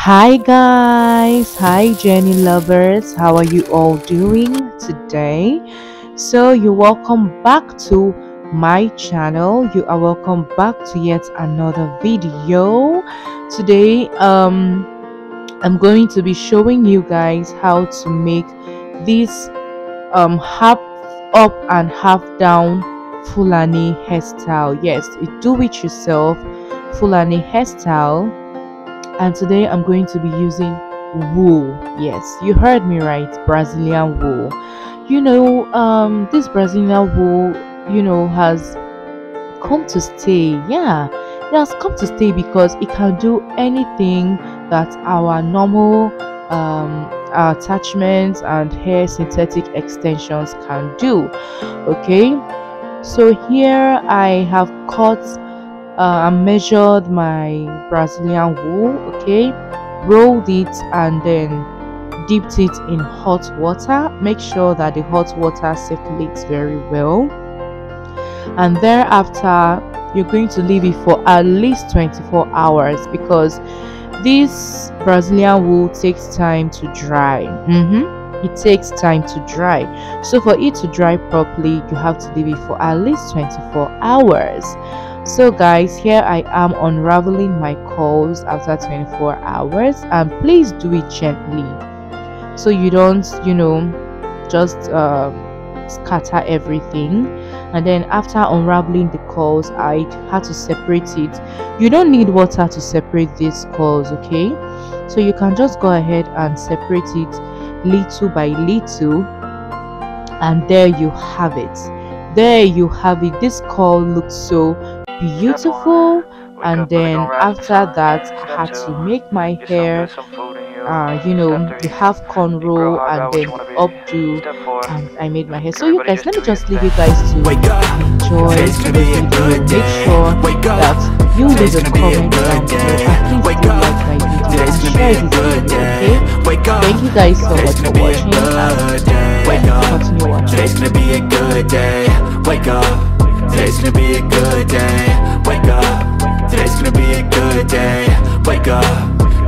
Hi guys, hi Jenny lovers, how are you all doing today? So you're welcome back to my channel. You are welcome back to yet another video. Today I'm going to be showing you guys how to make this half up and half down Fulani hairstyle. Yes, it do it yourself Fulani hairstyle. And today I'm going to be using wool. Yes, you heard me right, Brazilian wool. This Brazilian wool, has come to stay. Yeah, it has come to stay because it can do anything that our normal attachments and hair synthetic extensions can do. Okay, so here I have cut I measured my Brazilian wool, okay, rolled it and then dipped it in hot water. Make sure that the hot water circulates very well, and thereafter you're going to leave it for at least 24 hours because this Brazilian wool takes time to dry. It takes time to dry, so for it to dry properly you have to leave it for at least 24 hours. So guys, here I am unraveling my curls after 24 hours, and please do it gently so you don't just scatter everything. And then after unraveling the curls, I had to separate it. You don't need water to separate these curls, okay? So you can just go ahead and separate it little by little, and there you have it. There you have it. This curl looks so beautiful. And then after that I had to make my hair the half cornrow and then the updo, and I made my hair. So you guys, let me just leave you guys to enjoy the video. Make sure that you leave a comment down below, and please do like my video and share this video, okay? Thank you guys so much for watching, and continue watching. Today's gonna be a good day. Wake up. Today's gonna be a good day. Wake up. Today's gonna be a good day. Wake up.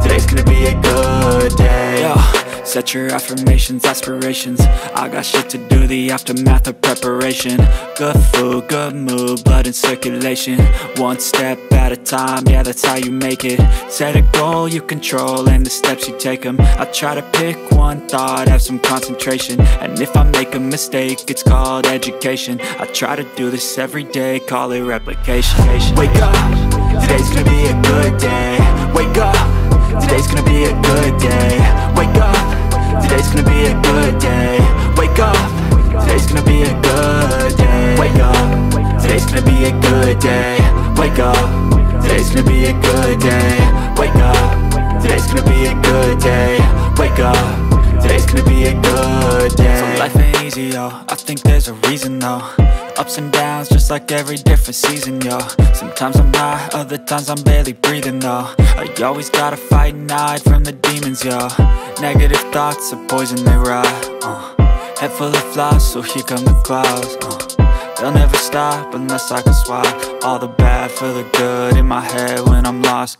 Today's gonna be a good day. Yo, set your affirmations, aspirations. I got shit to do, the aftermath of preparation. Good food, good mood, blood in circulation. One step at a time, yeah, that's how you make it. Set a goal you control and the steps you take them. I try to pick one thought, have some concentration. And if I make a mistake, it's called education. I try to do this every day, call it replication. Wake up, today's gonna be a good day. Wake up. Today's gonna be a good day. Wake up. Today's gonna be a good day. Wake up. Today's gonna be a good day. Wake up. Today's gonna be a good day. Wake up. Today's gonna be a good day. Wake up. Today's gonna be a good day. Wake up. Today's gonna be a good day. So life ain't easy, yo. I think there's a reason, though. Ups and downs, just like every different season, yo. Sometimes I'm high, other times I'm barely breathing, though. I always gotta fight and hide from the demons, yo. Negative thoughts are poison, they rot. Head full of flies, so here come the clouds. They'll never stop unless I can swap all the bad for the good in my head when I'm lost.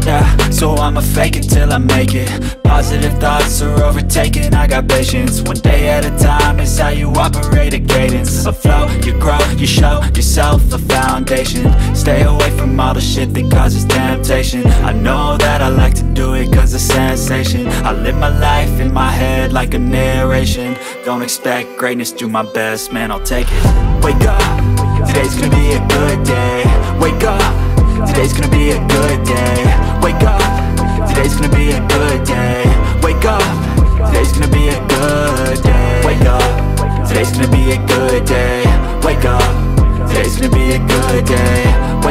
Yeah, so I'ma fake it till I make it. Positive thoughts are overtaken, I got patience. One day at a time is how you operate a cadence. A flow, you grow, you show yourself a foundation. Stay away from all the shit that causes temptation. I know that I like to do it cause it's sensation. I live my life in my head like a narration. Don't expect greatness, do my best, man, I'll take it. Wake up, today's gonna be a good day. Wake up. Today's gonna be a good day. Wake up. Today's gonna be a good day. Wake up. Today's gonna be a good day. Wake up. Today's gonna be a good day. Wake up. Today's gonna be a good day.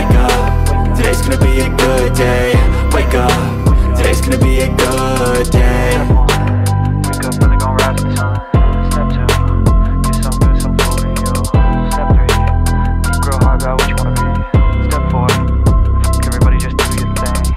Wake up. Today's gonna be a good day. Wake up. Today's gonna be a good day. Wake up, really gonna rise to the sun. Step 2, get some good, some food in you. Step 3, think real hard about what you wanna be. Step 4, everybody just do your thing.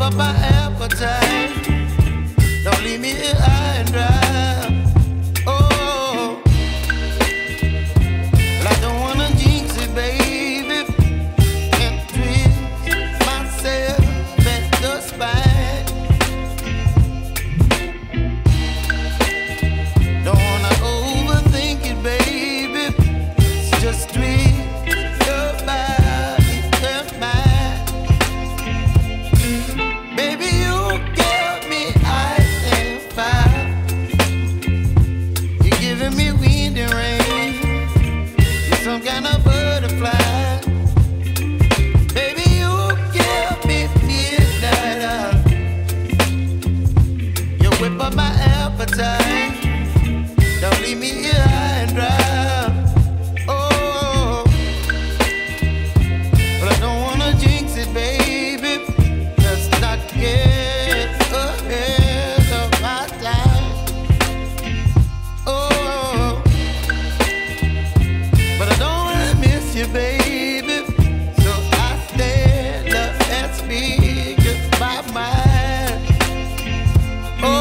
up my appetite. Don't leave me here high and dry. Oh, well, I don't wanna jinx it, baby, and twist myself at the spine. Don't wanna overthink it, baby. It's just twist your body and mine. Baby, you give me ice and fire. You're giving me wind and rain. You're some kind of butterfly. Baby, you give me midnight. You whip up my appetite. Don't leave me here high and dry. Oh, but I don't wanna jinx it, baby. Let's not get ahead of my time. Oh, but I don't wanna miss you, baby. So I stand up and speak my mind. Oh.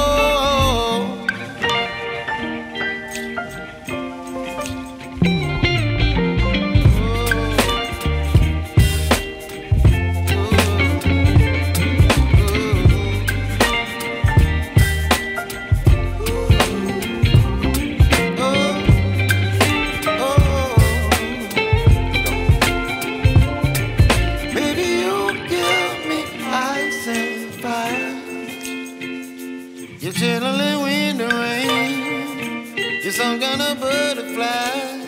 Baby, you give me ice and fire. You're chilling wind and rain. You're some kind of butterfly.